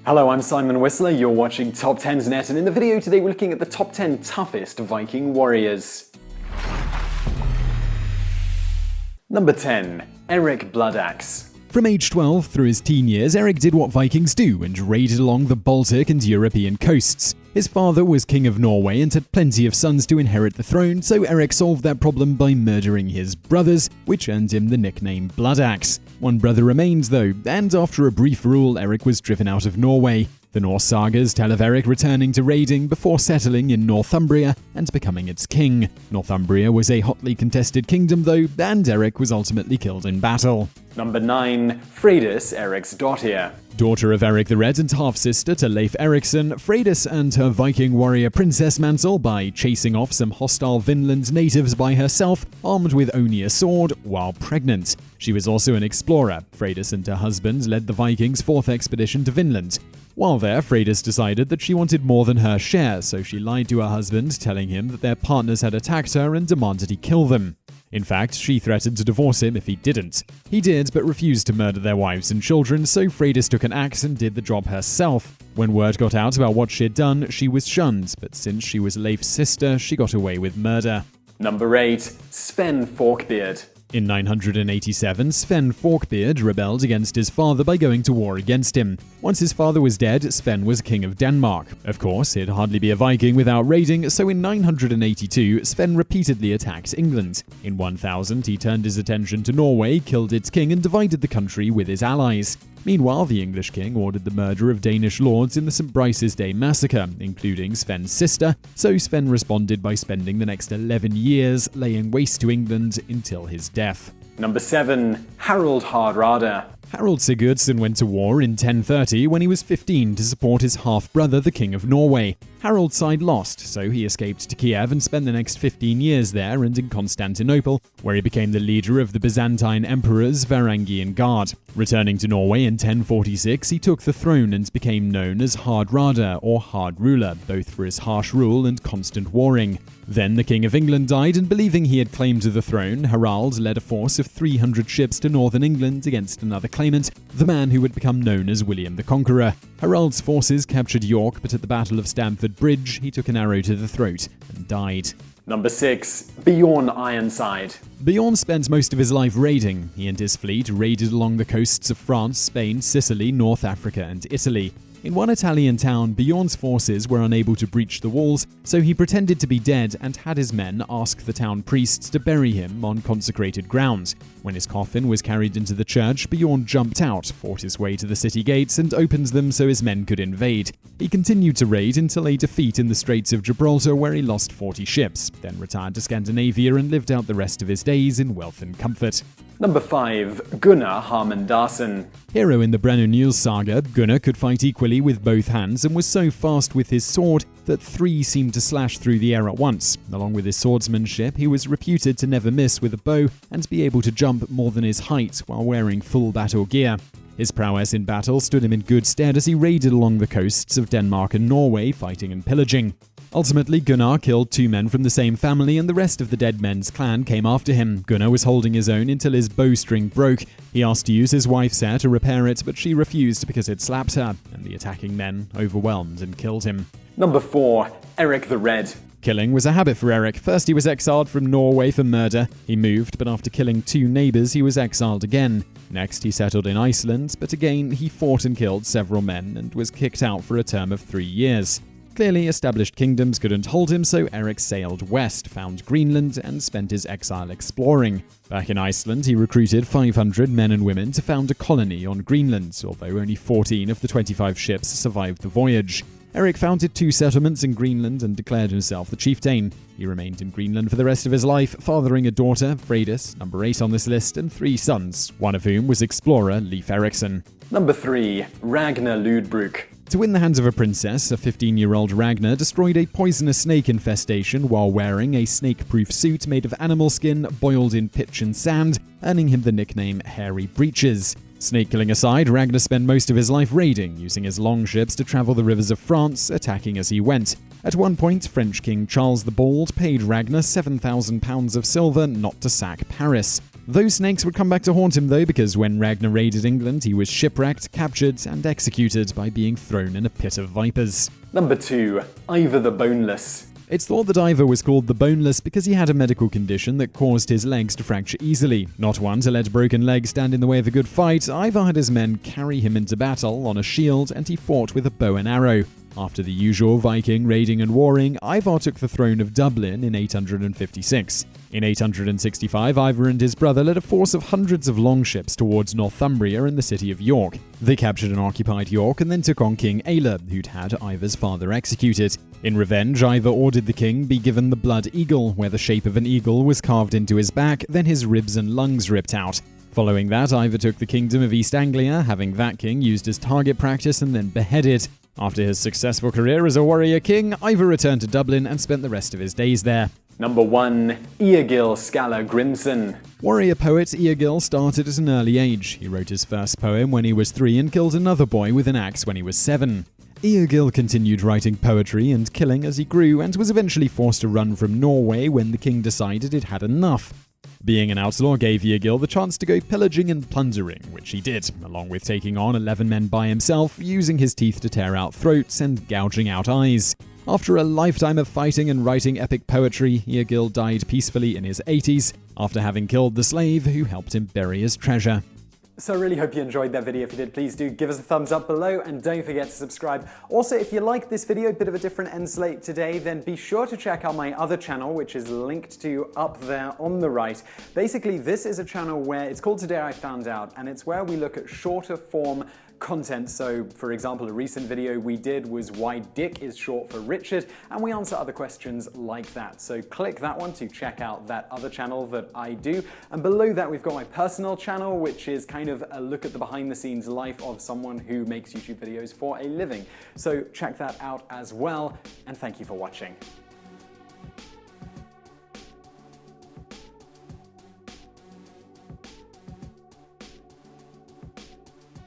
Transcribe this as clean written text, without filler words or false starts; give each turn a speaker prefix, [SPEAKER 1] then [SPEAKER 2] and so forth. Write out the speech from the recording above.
[SPEAKER 1] Hello, I'm Simon Whistler, you're watching TopTentzNet, and in the video today we're looking at the top 10 toughest Viking warriors. Number 10. Erik Bloodaxe.
[SPEAKER 2] From age 12 through his teen years, Erik did what Vikings do and raided along the Baltic and European coasts. His father was king of Norway and had plenty of sons to inherit the throne, so Erik solved that problem by murdering his brothers, which earned him the nickname Bloodaxe. One brother remained though, and after a brief rule, Erik was driven out of Norway. The Norse sagas tell of Erik returning to raiding before settling in Northumbria and becoming its king. Northumbria was a hotly contested kingdom though, and Erik was ultimately killed in battle.
[SPEAKER 1] Number 9. Freydis Eriksdottir.
[SPEAKER 2] Daughter of Erik the Red and half-sister to Leif Erikson, Freydis earned her Viking warrior princess mantle by chasing off some hostile Vinland natives by herself, armed with only a sword, while pregnant. She was also an explorer. Freydis and her husband led the Vikings' fourth expedition to Vinland. While there, Freydis decided that she wanted more than her share, so she lied to her husband, telling him that their partners had attacked her and demanded he kill them. In fact, she threatened to divorce him if he didn't. He did, but refused to murder their wives and children, so Freydis took an axe and did the job herself. When word got out about what she had done, she was shunned, but since she was Leif's sister, she got away with murder.
[SPEAKER 1] Number 8. Sweyn Forkbeard.
[SPEAKER 2] In 987, Sweyn Forkbeard rebelled against his father by going to war against him. Once his father was dead, Sweyn was king of Denmark. Of course, he'd hardly be a Viking without raiding, so in 982, Sweyn repeatedly attacked England. In 1000, he turned his attention to Norway, killed its king, and divided the country with his allies. Meanwhile, the English king ordered the murder of Danish lords in the St. Brice's Day massacre, including Sven's sister, so Sweyn responded by spending the next 11 years laying waste to England until his death.
[SPEAKER 1] Number 7. Harald Hardrada.
[SPEAKER 2] Harald Sigurdsson went to war in 1030 when he was 15 to support his half-brother, the King of Norway. Harold's side lost, so he escaped to Kiev and spent the next 15 years there and in Constantinople, where he became the leader of the Byzantine emperor's Varangian Guard. Returning to Norway in 1046, he took the throne and became known as Hardrada or Hard Ruler, both for his harsh rule and constant warring. Then the King of England died, and believing he had claim to the throne, Harald led a force of 300 ships to northern England against another claimant, the man who would become known as William the Conqueror. Harald's forces captured York, but at the Battle of Stamford Bridge, he took an arrow to the throat and died.
[SPEAKER 1] Number 6. Bjorn Ironside.
[SPEAKER 2] Bjorn spent most of his life raiding. He and his fleet raided along the coasts of France, Spain, Sicily, North Africa, and Italy. In one Italian town, Bjorn's forces were unable to breach the walls, so he pretended to be dead and had his men ask the town priests to bury him on consecrated ground. When his coffin was carried into the church, Bjorn jumped out, fought his way to the city gates, and opened them so his men could invade. He continued to raid until a defeat in the Straits of Gibraltar, where he lost 40 ships, then retired to Scandinavia and lived out the rest of his days in wealth and comfort.
[SPEAKER 1] Number 5. Gunnar Hamundarson.
[SPEAKER 2] Hero in the Brennu saga, Gunnar could fight equally with both hands and was so fast with his sword that 3 seemed to slash through the air at once. Along with his swordsmanship, he was reputed to never miss with a bow and be able to jump more than his height while wearing full battle gear. His prowess in battle stood him in good stead as he raided along the coasts of Denmark and Norway, fighting and pillaging. Ultimately, Gunnar killed 2 men from the same family, and the rest of the dead men's clan came after him. Gunnar was holding his own until his bowstring broke. He asked to use his wife's hair to repair it, but she refused because it slapped her, and the attacking men overwhelmed and killed him.
[SPEAKER 1] Number 4. Erik the Red.
[SPEAKER 2] Killing was a habit for Erik. First, he was exiled from Norway for murder. He moved, but after killing 2 neighbors, he was exiled again. Next, he settled in Iceland, but again, he fought and killed several men and was kicked out for a term of 3 years. Clearly, established kingdoms couldn't hold him, so Erik sailed west, found Greenland, and spent his exile exploring. Back in Iceland, he recruited 500 men and women to found a colony on Greenland, although only 14 of the 25 ships survived the voyage. Erik founded 2 settlements in Greenland and declared himself the chieftain. He remained in Greenland for the rest of his life, fathering a daughter, Freydis, number 8 on this list, and 3 sons, one of whom was explorer Leif Erikson.
[SPEAKER 1] Number 3. Ragnar Lodbrok.
[SPEAKER 2] To win the hands of a princess, a 15-year-old Ragnar destroyed a poisonous snake infestation while wearing a snake-proof suit made of animal skin boiled in pitch and sand, earning him the nickname Hairy Breeches. Snake killing aside, Ragnar spent most of his life raiding, using his longships to travel the rivers of France, attacking as he went. At one point, French King Charles the Bald paid Ragnar £7,000 of silver not to sack Paris. Those snakes would come back to haunt him though, because when Ragnar raided England, he was shipwrecked, captured, and executed by being thrown in a pit of vipers.
[SPEAKER 1] Number 2. Ivar the Boneless.
[SPEAKER 2] It's thought that Ivar was called the Boneless because he had a medical condition that caused his legs to fracture easily. Not one to let broken legs stand in the way of a good fight, Ivar had his men carry him into battle on a shield, and he fought with a bow and arrow. After the usual Viking raiding and warring, Ivar took the throne of Dublin in 856. In 865, Ivar and his brother led a force of hundreds of longships towards Northumbria and the city of York. They captured and occupied York and then took on King Egil, who'd had Ivar's father executed. In revenge, Ivar ordered the king be given the blood eagle, where the shape of an eagle was carved into his back, then his ribs and lungs ripped out. Following that, Ivar took the kingdom of East Anglia, having that king used as target practice and then beheaded. After his successful career as a warrior king, Ivar returned to Dublin and spent the rest of his days there.
[SPEAKER 1] Number 1. Egil Skallagrimsson.
[SPEAKER 2] Warrior poet Egil started at an early age. He wrote his first poem when he was 3 and killed another boy with an axe when he was 7. Egil continued writing poetry and killing as he grew, and was eventually forced to run from Norway when the king decided it had enough. Being an outlaw gave Egil the chance to go pillaging and plundering, which he did, along with taking on 11 men by himself, using his teeth to tear out throats and gouging out eyes. After a lifetime of fighting and writing epic poetry, Egil died peacefully in his 80s, after having killed the slave who helped him bury his treasure.
[SPEAKER 1] So I really hope you enjoyed that video. If you did, please do give us a thumbs up below and don't forget to subscribe. Also, if you like this video, a bit of a different end slate today, then be sure to check out my other channel, which is linked to up there on the right. Basically, this is a channel where it's called Today I Found Out, and it's where we look at shorter form content. So, for example, a recent video we did was why Dick is short for Richard, and we answer other questions like that. So click that one to check out that other channel that I do. And below that, we've got my personal channel, which is kind of a look at the behind the scenes life of someone who makes YouTube videos for a living. So check that out as well, and thank you for watching.